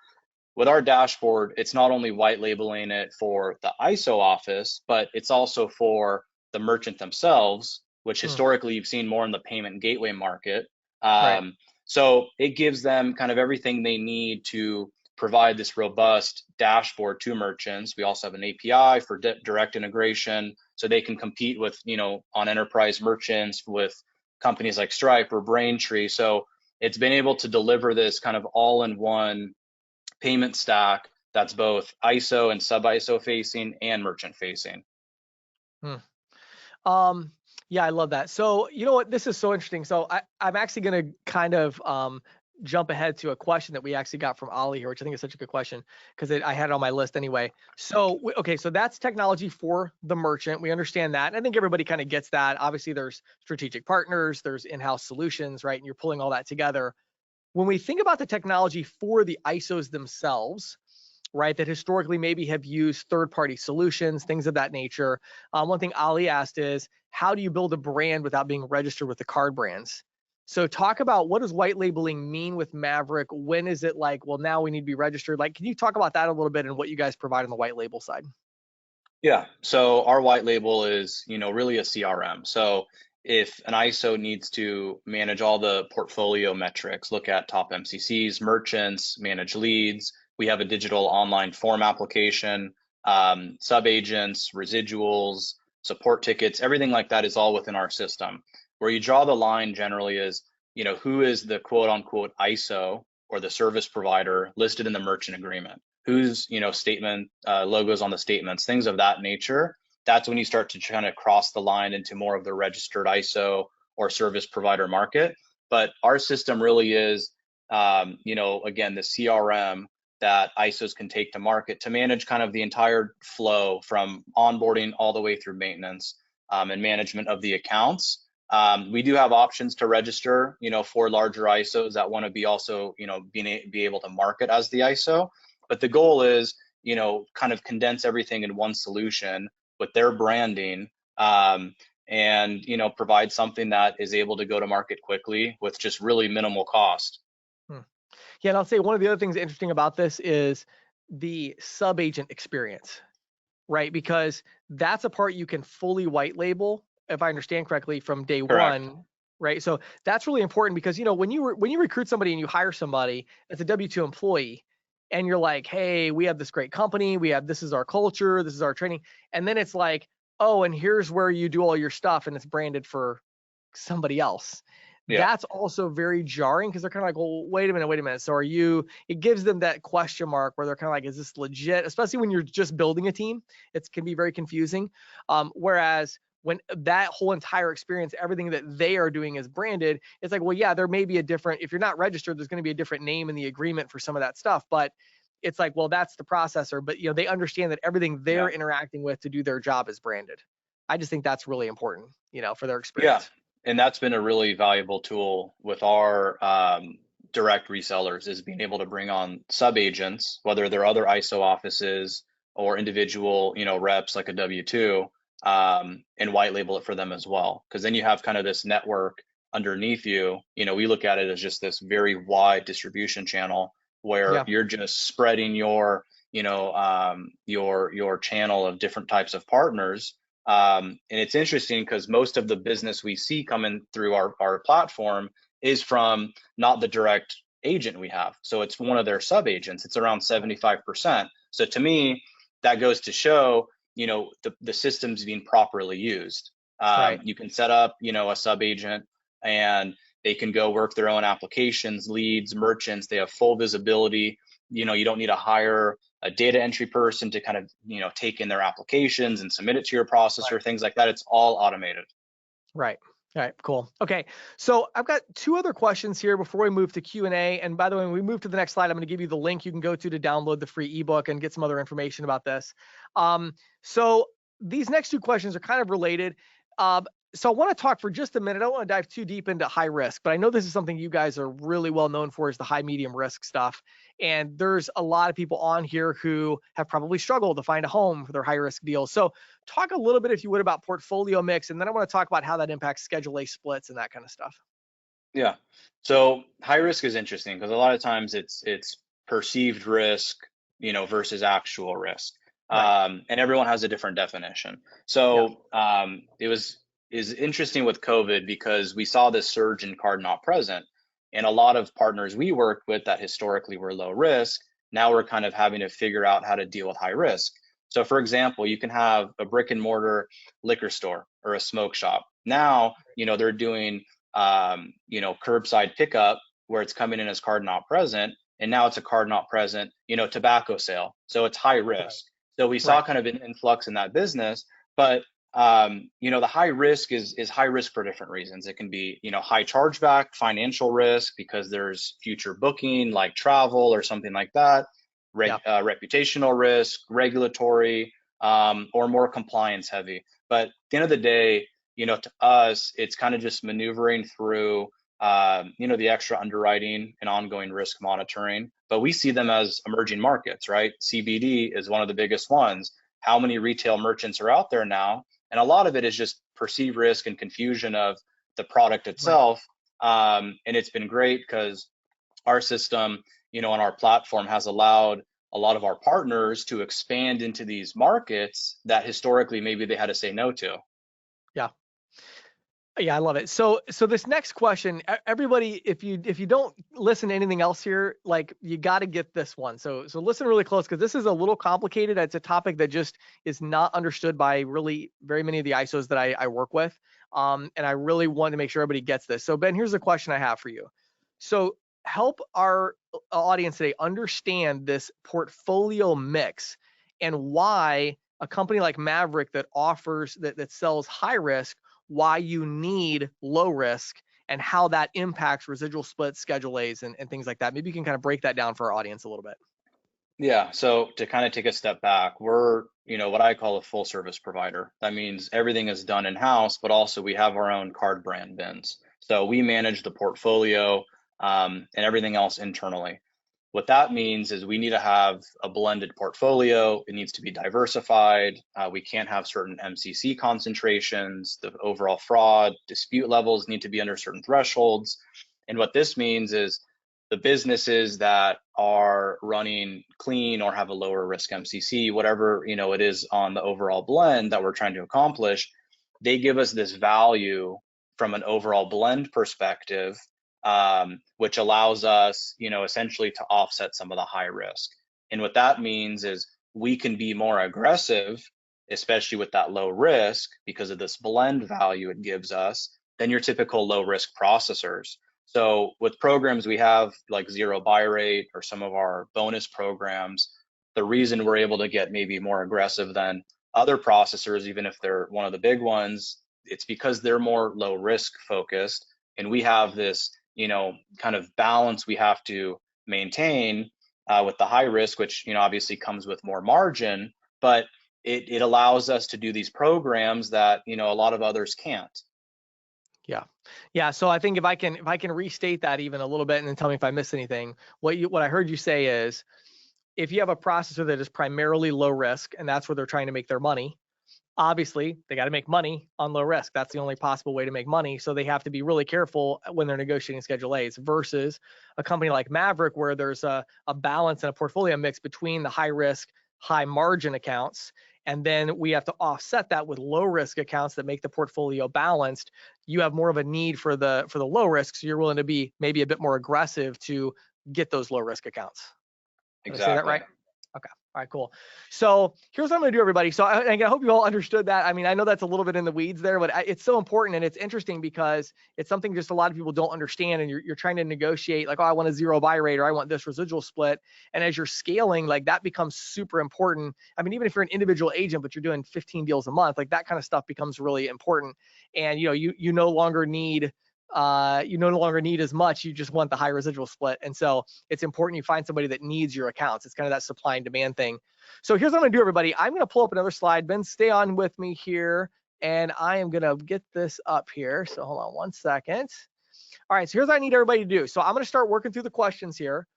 with our dashboard, it's not only white labeling it for the ISO office, but it's also for the merchant themselves, which Hmm. historically you've seen more in the payment gateway market. Right. So it gives them kind of everything they need to provide this robust dashboard to merchants. We also have an API for direct integration, so they can compete with, on enterprise merchants with companies like Stripe or Braintree. So it's been able to deliver this kind of all-in-one payment stack that's both ISO and sub ISO facing and merchant facing. Hmm. Um, yeah, I love that. So, you know what? This is so interesting. So, I'm actually going to kind of jump ahead to a question that we actually got from Ali here, which I think is such a good question because I had it on my list anyway. So, okay, so that's technology for the merchant. We understand that. And I think everybody kind of gets that. Obviously, there's strategic partners, there's in-house solutions, right? And you're pulling all that together. When we think about the technology for the ISOs themselves, right, that historically maybe have used third-party solutions, things of that nature. One thing Ali asked is, how do you build a brand without being registered with the card brands? So talk about, what does white labeling mean with Maverick? When is it like, well, now we need to be registered? Like, can you talk about that a little bit and what you guys provide on the white label side? Yeah. So our white label is, really a CRM. So if an ISO needs to manage all the portfolio metrics, look at top MCCs, merchants, manage leads, we have a digital online form application, sub agents, residuals, support tickets, everything like that is all within our system. Where you draw the line generally is, who is the quote unquote ISO or the service provider listed in the merchant agreement? Whose statement logos on the statements, things of that nature. That's when you start to kind of cross the line into more of the registered ISO or service provider market. But our system really is, again, the CRM that ISOs can take to market to manage kind of the entire flow from onboarding all the way through maintenance, and management of the accounts. We do have options to register, for larger ISOs that want to be also, be able to market as the ISO. But the goal is, kind of condense everything in one solution with their branding, and, provide something that is able to go to market quickly with just really minimal cost. Hmm. Yeah, and I'll say one of the other things interesting about this is the sub agent experience, right? Because that's a part you can fully white label, if I understand correctly, from day Correct. one, right? So that's really important because, when you recruit somebody and you hire somebody as a W-2 employee, and you're like, hey, we have this great company, this is our culture, this is our training, and then it's like, oh, and here's where you do all your stuff, and it's branded for somebody else. Yeah. That's also very jarring because they're kind of like, well, wait a minute. So it gives them that question mark where they're kind of like, is this legit? Especially when you're just building a team, it can be very confusing. Whereas when that whole entire experience, everything that they are doing is branded, it's like, well, yeah, there may be a different, if you're not registered, there's going to be a different name in the agreement for some of that stuff. But it's like, well, that's the processor. But, they understand that everything they're Yeah. interacting with to do their job is branded. I just think that's really important, for their Yeah. experience. And that's been a really valuable tool with our, direct resellers, is being able to bring on sub agents, whether they're other ISO offices or individual, reps like a W-2, and white label it for them as well. Because then you have kind of this network underneath you. We look at it as just this very wide distribution channel where Yeah. you're just spreading your channel of different types of partners. And it's interesting because most of the business we see coming through our platform is from not the direct agent we have. So it's one of their sub agents. It's around 75%. So to me, that goes to show, the system's being properly used. Right. You can set up, a sub agent, and they can go work their own applications, leads, merchants. They have full visibility. You don't need to hire a data entry person to kind of, take in their applications and submit it to your processor, things like that. It's all automated. Right. All right, cool. Okay, so I've got two other questions here before we move to Q&A. And by the way, when we move to the next slide, I'm going to give you the link you can go to download the free ebook and get some other information about this. So these next two questions are kind of related. So I want to talk for just a minute. I don't want to dive too deep into high risk, but I know this is something you guys are really well known for, is the high medium risk stuff. And there's a lot of people on here who have probably struggled to find a home for their high risk deals. So talk a little bit, if you would, about portfolio mix, and then I want to talk about how that impacts Schedule A splits and that kind of stuff. Yeah. So high risk is interesting because a lot of times it's perceived risk, versus actual risk. Right. And everyone has a different definition. Yeah. So it is interesting with COVID because we saw this surge in card not present, and a lot of partners we worked with that historically were low risk, now we're kind of having to figure out how to deal with high risk. So for example, you can have a brick and mortar liquor store or a smoke shop. Now, they're doing curbside pickup where it's coming in as card not present, and now it's a card not present, tobacco sale. So it's high Right. risk. So we saw Right. kind of an influx in that business, but the high risk is high risk for different reasons. It can be, high chargeback, financial risk because there's future booking like travel or something like that, Yeah. reputational risk, regulatory, or more compliance heavy. But at the end of the day, to us, it's kind of just maneuvering through, the extra underwriting and ongoing risk monitoring. But we see them as emerging markets, right? CBD is one of the biggest ones. How many retail merchants are out there now? And a lot of it is just perceived risk and confusion of the product Right. itself. And it's been great because our system, on our platform has allowed a lot of our partners to expand into these markets that historically maybe they had to say no to. Yeah. Yeah, I love it. So this next question, everybody, if you don't listen to anything else here, like, you got to get this one. So listen really close, because this is a little complicated. It's a topic that just is not understood by really very many of the ISOs that I work with. And I really want to make sure everybody gets this. So Ben, here's the question I have for you. So help our audience today understand this portfolio mix and why a company like Maverick that offers that sells high risk, why you need low risk, and how that impacts residual splits, Schedule A's, and things like that. Maybe you can kind of break that down for our audience a little bit. Yeah, so to kind of take a step back, we're, what I call a full service provider. That means everything is done in-house, but also we have our own card brand bins. So we manage the portfolio, and everything else internally. What that means is we need to have a blended portfolio. It needs to be diversified. We can't have certain MCC concentrations. The overall fraud dispute levels need to be under certain thresholds. And what this means is the businesses that are running clean or have a lower risk MCC, whatever it is on the overall blend that we're trying to accomplish, they give us this value from an overall blend perspective, which allows us, essentially to offset some of the high risk. And what that means is we can be more aggressive, especially with that low risk, because of this blend value it gives us, than your typical low risk processors. So with programs we have like zero buy rate or some of our bonus programs, the reason we're able to get maybe more aggressive than other processors, even if they're one of the big ones, it's because they're more low risk focused. And we have this, kind of balance we have to maintain with the high risk, which, obviously comes with more margin, but it allows us to do these programs that, a lot of others can't. Yeah. Yeah. So I think if I can restate that even a little bit and then tell me if I missed anything, what I heard you say is, if you have a processor that is primarily low risk and that's where they're trying to make their money, obviously they got to make money on low risk. That's the only possible way to make money. So they have to be really careful when they're negotiating Schedule A's, versus a company like Maverick, where there's a balance and a portfolio mix between the high risk, high margin accounts. And then we have to offset that with low risk accounts that make the portfolio balanced. You have more of a need for the low risk. So you're willing to be maybe a bit more aggressive to get those low risk accounts. Did I say that Exactly. right? Okay. All right, cool. So here's what I'm going to do, everybody. So I hope you all understood that. I mean, I know that's a little bit in the weeds there, but it's so important and it's interesting because it's something just a lot of people don't understand. And you're trying to negotiate like, oh, I want a zero buy rate or I want this residual split. And as you're scaling, like that becomes super important. I mean, even if you're an individual agent, but you're doing 15 deals a month, like that kind of stuff becomes really important. And you no longer need as much. You just want the high residual split. And so it's important you find somebody that needs your accounts. It's kind of that supply and demand thing. So here's what I'm going to do, everybody. I'm going to pull up another slide. Ben, stay on with me here. And I am going to get this up here. So hold on one second. All right. So here's what I need everybody to do. So I'm going to start working through the questions here.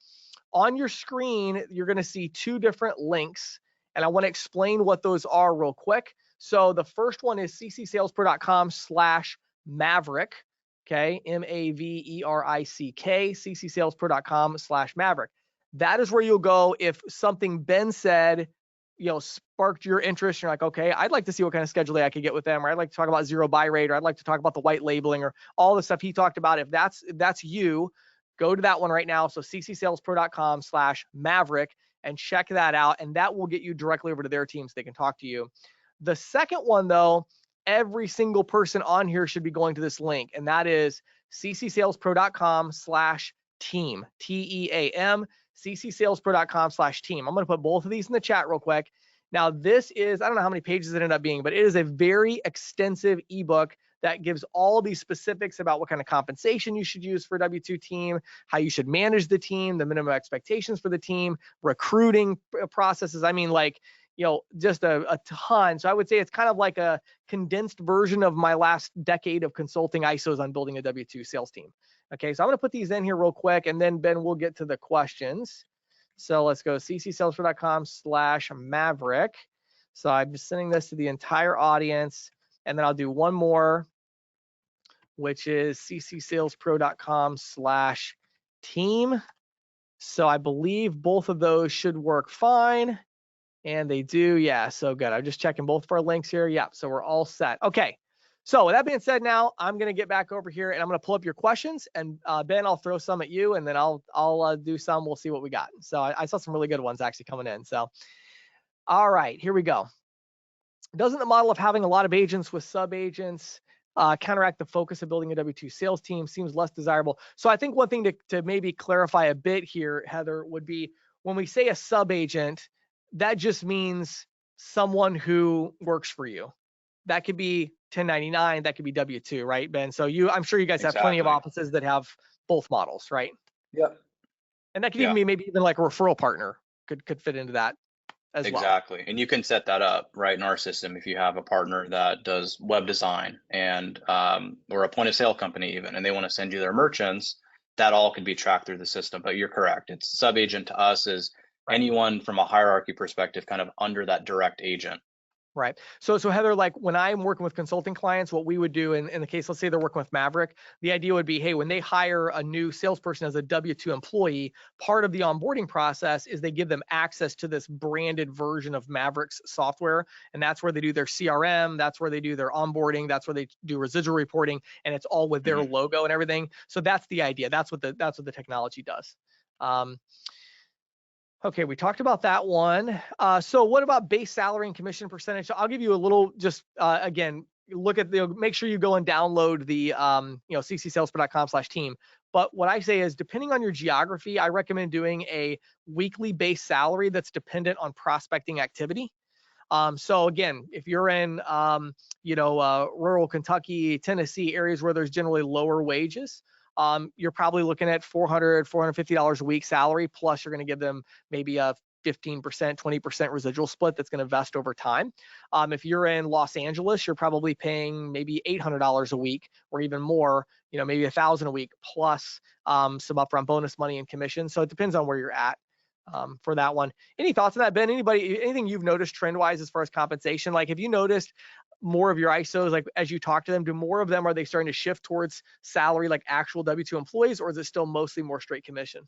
On your screen, you're going to see two different links. And I want to explain what those are real quick. So the first one is ccsalespro.com/Maverick. Okay, Maverick, ccsalespro.com/Maverick. That is where you'll go if something Ben said, sparked your interest. You're like, okay, I'd like to see what kind of schedule I could get with them, or I'd like to talk about zero buy rate, or I'd like to talk about the white labeling, or all the stuff he talked about. If that's you, go to that one right now. So ccsalespro.com/Maverick and check that out, and that will get you directly over to their team so they can talk to you. The second one, though, every single person on here should be going to this link, and that is ccsalespro.com/team, TEAM, ccsalespro.com/team. I'm going to put both of these in the chat real quick. Now, this is, I don't know how many pages it ended up being, but it is a very extensive ebook that gives all these specifics about what kind of compensation you should use for a W-2 team, how you should manage the team, the minimum expectations for the team, recruiting processes. I mean, like, just a ton. So I would say it's kind of like a condensed version of my last decade of consulting ISOs on building a W-2 sales team. Okay, so I'm going to put these in here real quick, and then Ben, we'll get to the questions. So let's go ccsalespro.com/Maverick. So I'm just sending this to the entire audience, and then I'll do one more, which is ccsalespro.com/team. So I believe both of those should work fine. And they do, yeah, so good. I'm just checking both of our links here. Yeah, so we're all set. Okay, so with that being said, now I'm going to get back over here and I'm going to pull up your questions. And Ben, I'll throw some at you, and then I'll do some. We'll see what we got. So I saw some really good ones actually coming in. So, all right, here we go. Doesn't the model of having a lot of agents with sub-agents counteract the focus of building a W-2 sales team? Seems less desirable. So I think one thing to maybe clarify a bit here, Heather, would be when we say a sub-agent, that just means someone who works for you. That could be 1099, that could be W-2, right, Ben? So I'm sure you guys have plenty of offices that have both models, right? Yep. And that could even be maybe even like a referral partner could fit into that as well. Exactly. And you can set that up right in our system if you have a partner that does web design and or a point of sale company even, and they want to send you their merchants, that all can be tracked through the system. But you're correct. It's sub-agent to us is anyone from a hierarchy perspective kind of under that direct agent. Right. So Heather, like when I'm working with consulting clients, what we would do in the case, let's say they're working with Maverick, the idea would be, hey, when they hire a new salesperson as a W-2 employee, part of the onboarding process is they give them access to this branded version of Maverick's software. And that's where they do their CRM. That's where they do their onboarding. That's where they do residual reporting, and it's all with their logo and everything. So that's the idea. That's what the technology does. Okay, we talked about that one. So what about base salary and commission percentage? So I'll give you a little, just again, look at make sure you go and download the ccsalespro.com/team. But what I say is, depending on your geography, I recommend doing a weekly base salary that's dependent on prospecting activity. So again, if you're in rural Kentucky, Tennessee, areas where there's generally lower wages, you're probably looking at $400, $450 a week salary, plus you're going to give them maybe a 15%, 20% residual split that's going to vest over time. If you're in Los Angeles, you're probably paying maybe $800 a week or even more, maybe $1,000 a week plus some upfront bonus money and commission. So it depends on where you're at for that one. Any thoughts on that, Ben? Anything you've noticed trend-wise as far as compensation? Like, have you noticed more of your ISOs, like as you talk to them, do more of them, are they starting to shift towards salary, like actual W-2 employees, or is it still mostly more straight commission?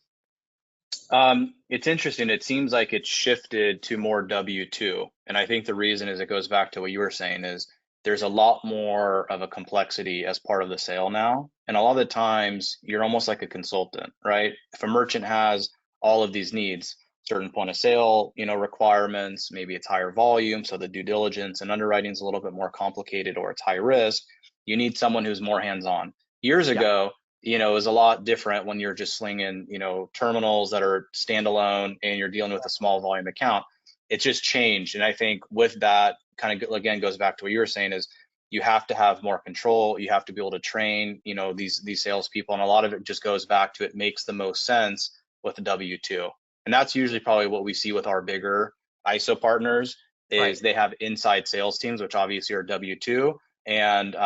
It's interesting. It seems like it's shifted to more W-2. And I think the reason is it goes back to what you were saying is there's a lot more of a complexity as part of the sale now. And a lot of the times you're almost like a consultant, right? If a merchant has all of these needs, certain point of sale, requirements. Maybe it's higher volume, so the due diligence and underwriting is a little bit more complicated, or it's high risk. You need someone who's more hands-on. Years Yeah. ago, it was a lot different when you're just slinging, terminals that are standalone and you're dealing with a small volume account. It's just changed. And I think with that, kind of again goes back to what you were saying, is you have to have more control. You have to be able to train, these salespeople. And a lot of it just goes back to, it makes the most sense with the W-2. And that's usually probably what we see with our bigger ISO partners, Right. is they have inside sales teams, which obviously are W-2. And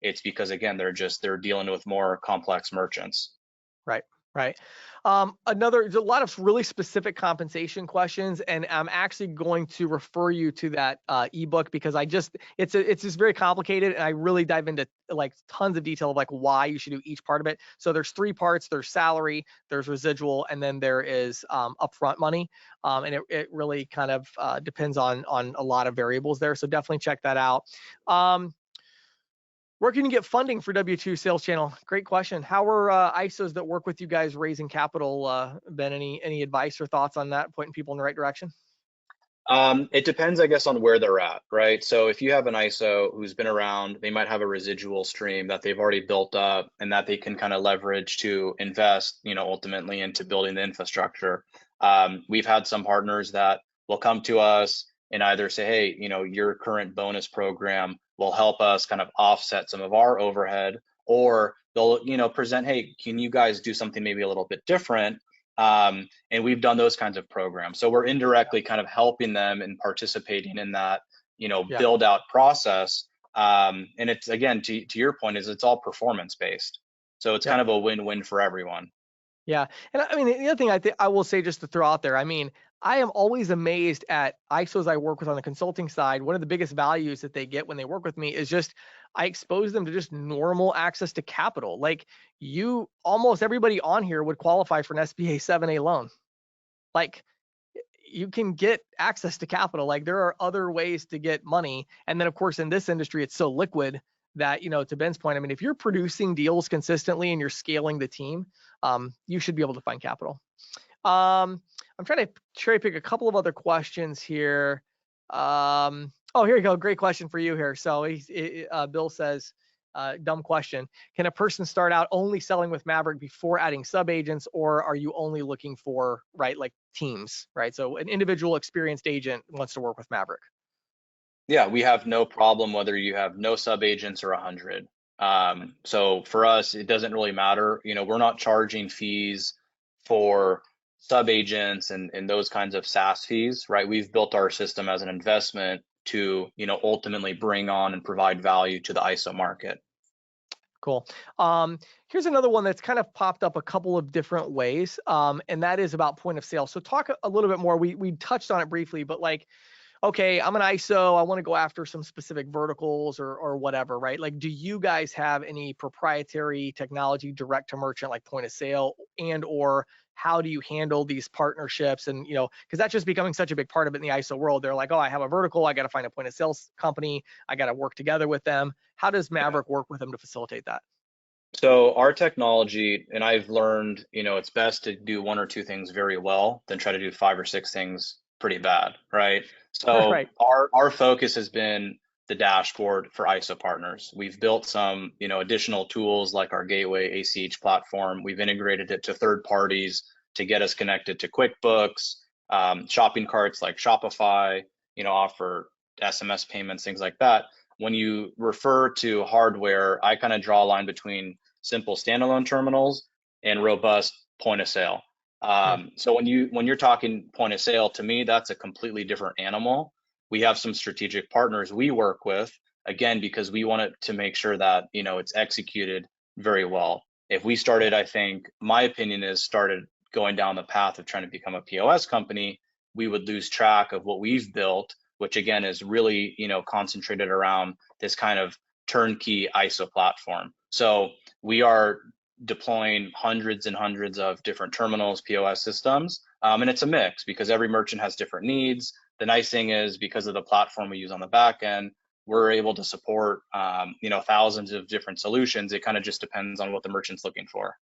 it's because, again, they're dealing with more complex merchants. Right. Right. There's a lot of really specific compensation questions, and I'm actually going to refer you to that ebook, because it's just very complicated, and I really dive into like tons of detail of like why you should do each part of it. So there's three parts: there's salary, there's residual, and then there is upfront money. And it really kind of depends on a lot of variables there. So definitely check that out. Where can you get funding for W2 Sales Channel? Great question. How are ISOs that work with you guys raising capital? Ben, any advice or thoughts on that, pointing people in the right direction? It depends, I guess, on where they're at, right? So if you have an ISO who's been around, they might have a residual stream that they've already built up and that they can kind of leverage to invest, ultimately into building the infrastructure. We've had some partners that will come to us and either say, hey, your current bonus program will help us kind of offset some of our overhead, or they'll, present, hey, can you guys do something maybe a little bit different? And we've done those kinds of programs. So we're indirectly kind of helping them and participating in that, Yeah. build out process. And it's, again, to your point, is it's all performance based. So it's Yep. kind of a win-win for everyone. Yeah. And I mean, the other thing I will say, just to throw out there, I mean, I am always amazed at ISOs I work with on the consulting side. One of the biggest values that they get when they work with me is just I expose them to just normal access to capital. Like, almost everybody on here would qualify for an SBA 7A loan. Like, you can get access to capital. Like, there are other ways to get money. And then of course in this industry, it's so liquid that, to Ben's point, I mean, if you're producing deals consistently and you're scaling the team, you should be able to find capital. I'm trying to cherry pick a couple of other questions here. Oh, here you go. Great question for you here. So Bill says, dumb question. Can a person start out only selling with Maverick before adding sub agents, or are you only looking for, right, like teams, right? So an individual experienced agent wants to work with Maverick. Yeah, we have no problem whether you have no sub agents or 100. So for us, it doesn't really matter. We're not charging fees for sub agents and those kinds of SaaS fees, right? We've built our system as an investment to, ultimately bring on and provide value to the ISO market. Cool. Here's another one that's kind of popped up a couple of different ways, and that is about point of sale. So talk a little bit more. We touched on it briefly, but like, okay, I'm an ISO, I want to go after some specific verticals or whatever, right? Like, do you guys have any proprietary technology direct to merchant, like point of sale, and or how do you handle these partnerships? And, because that's just becoming such a big part of it in the ISO world. They're like, oh, I have a vertical, I got to find a point of sales company, I got to work together with them. How does Maverick work with them to facilitate that? So our technology, and I've learned, it's best to do one or two things very well than try to do five or six things pretty bad, right? So Right. our focus has been the dashboard for ISO partners. We've built some, additional tools like our Gateway ACH platform. We've integrated it to third parties to get us connected to QuickBooks, shopping carts like Shopify, offer SMS payments, things like that. When you refer to hardware, I kind of draw a line between simple standalone terminals and robust point of sale. Hmm. So when you're talking point of sale, to me, that's a completely different animal. We have some strategic partners we work with, again, because we want it to make sure that, it's executed very well. If we started, I think my opinion is started going down the path of trying to become a POS company, we would lose track of what we've built, which again is really, concentrated around this kind of turnkey ISO platform. So we are deploying hundreds and hundreds of different terminals, POS systems, and it's a mix because every merchant has different needs. The nice thing is, because of the platform we use on the back end, we're able to support thousands of different solutions. It kind of just depends on what the merchant's looking for.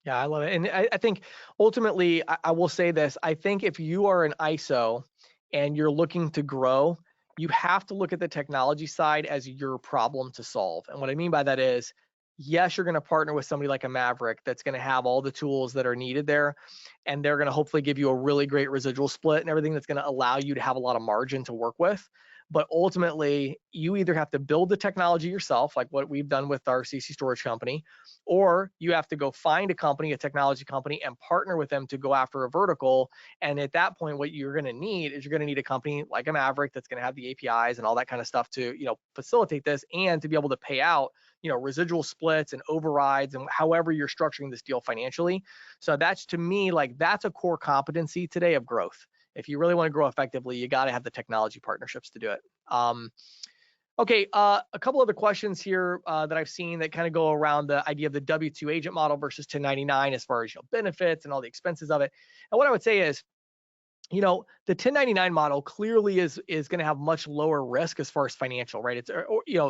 Yeah, I love it. And I think ultimately, I will say this. I think if you are an ISO and you're looking to grow, you have to look at the technology side as your problem to solve. And what I mean by that is, yes, you're going to partner with somebody like a Maverick that's going to have all the tools that are needed there. And they're going to hopefully give you a really great residual split and everything that's going to allow you to have a lot of margin to work with. But ultimately, you either have to build the technology yourself, like what we've done with our CC storage company, or you have to go find a company, a technology company, and partner with them to go after a vertical. And at that point, what you're going to need is you're going to need a company like a Maverick that's going to have the APIs and all that kind of stuff to, facilitate this and to be able to pay out, residual splits and overrides and however you're structuring this deal financially. So that's, to me, like that's a core competency today of growth. If you really want to grow effectively, you got to have the technology partnerships to do it. Okay, a couple other questions here that I've seen that kind of go around the idea of the W-2 agent model versus 1099 as far as benefits and all the expenses of it. And what I would say is, the 1099 model clearly is going to have much lower risk as far as financial, right? It's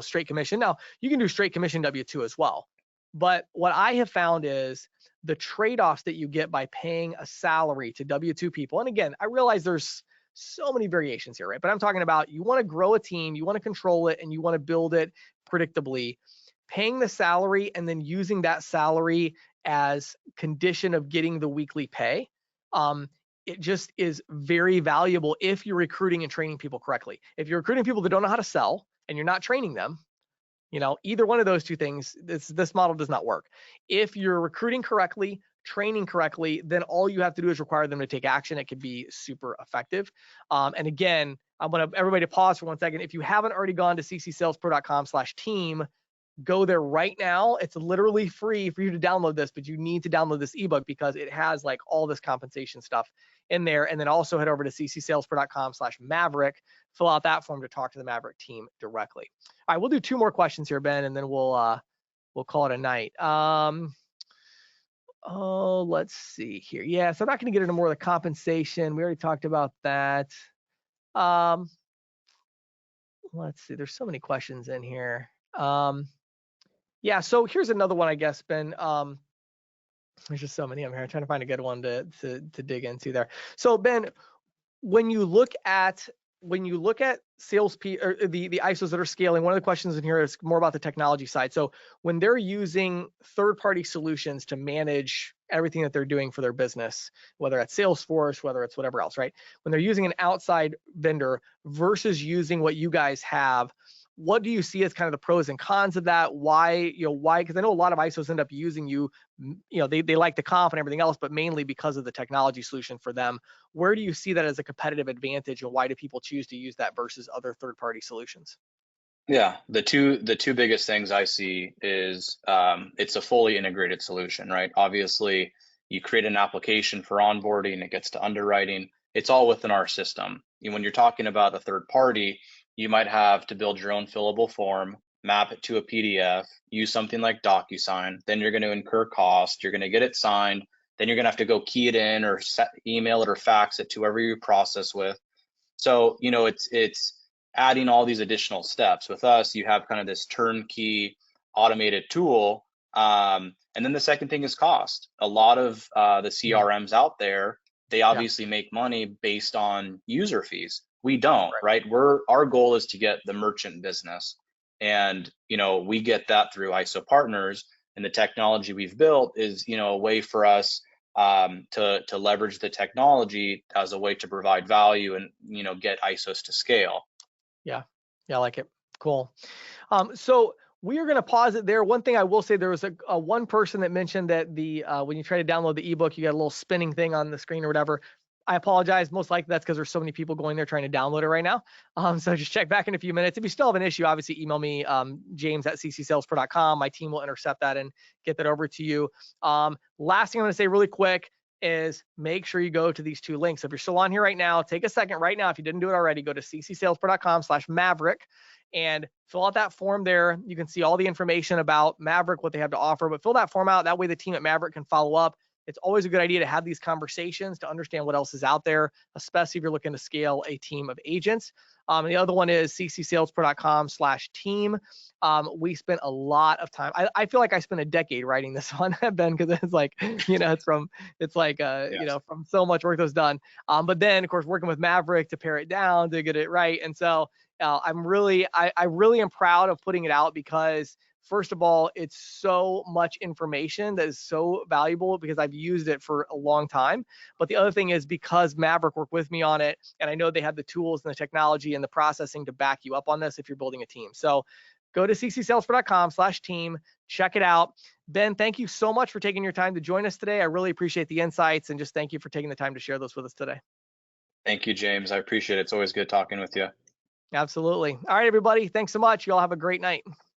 straight commission. Now you can do straight commission W-2 as well, but what I have found is the trade-offs that you get by paying a salary to W-2 people. And again, I realize there's so many variations here, right? But I'm talking about you want to grow a team, you want to control it, and you want to build it predictably. Paying the salary and then using that salary as condition of getting the weekly pay. It just is very valuable if you're recruiting and training people correctly. If you're recruiting people that don't know how to sell and you're not training them, either one of those two things, this model does not work. If you're recruiting correctly, training correctly, then all you have to do is require them to take action. It could be super effective. And again, I want everybody to pause for 1 second. If you haven't already gone to ccsalespro.com/team, go there right now. It's literally free for you to download this, but you need to download this ebook because it has like all this compensation stuff in there. And then also head over to ccsalespro.com/Maverick, fill out that form to talk to the Maverick team directly. All right, we'll do 2 more questions here, Ben, and then we'll call it a night. Let's see here. Yeah, so I'm not going to get into more of the compensation. We already talked about that. Let's see. There's so many questions in here. Yeah, so here's another one, I guess, Ben. There's just so many of them here. I'm trying to find a good one to dig into there. So Ben, when you look at sales or the ISOs that are scaling, one of the questions in here is more about the technology side. So when they're using third-party solutions to manage everything that they're doing for their business, whether it's Salesforce, whether it's whatever else, right? When they're using an outside vendor versus using what you guys have, what do you see as kind of the pros and cons of that? Why? Because I know a lot of ISOs end up using you. They like the comp and everything else, but mainly because of the technology solution for them. Where do you see that as a competitive advantage, and why do people choose to use that versus other third-party solutions? Yeah, the two biggest things I see is it's a fully integrated solution, right? Obviously, you create an application for onboarding, it gets to underwriting. It's all within our system. When you're talking about a third party, you might have to build your own fillable form, map it to a PDF, use something like DocuSign. Then you're going to incur cost. You're going to get it signed. Then you're going to have to go key it in or email it or fax it to whoever you process with. So, it's adding all these additional steps. With us, you have kind of this turnkey automated tool. And then the second thing is cost. A lot of the CRMs out there, they obviously make money based on user fees. We don't, right? Our goal is to get the merchant business. And, we get that through ISO partners, and the technology we've built is, a way for us to leverage the technology as a way to provide value and, get ISOs to scale. Yeah, I like it. Cool. So we are going to pause it there. One thing I will say, there was a one person that mentioned that when you try to download the ebook, you got a little spinning thing on the screen or whatever. I apologize. Most likely that's because there's so many people going there trying to download it right now. So just check back in a few minutes. If you still have an issue, obviously email me, james@ccsalespro.com. My team will intercept that and get that over to you. Last thing I'm going to say really quick is make sure you go to these 2 links. If you're still on here right now, take a second right now. If you didn't do it already, go to ccsalespro.com/Maverick and fill out that form there. You can see all the information about Maverick, what they have to offer, but fill that form out. That way the team at Maverick can follow up. it's always a good idea to have these conversations to understand what else is out there, especially if you're looking to scale a team of agents. The other one is ccsalespro.com/team. We spent a lot of time. I feel like I spent a decade writing this one, Ben, because it's like, Yes. from so much work that was done. But then, of course, working with Maverick to pare it down to get it right. And so I really am proud of putting it out because, first of all, it's so much information that is so valuable because I've used it for a long time. But the other thing is because Maverick worked with me on it, and I know they have the tools and the technology and the processing to back you up on this if you're building a team. So go to ccsalespro.com/team, check it out. Ben, thank you so much for taking your time to join us today. I really appreciate the insights, and just thank you for taking the time to share those with us today. Thank you, James. I appreciate it. It's always good talking with you. Absolutely. All right, everybody. Thanks so much. You all have a great night.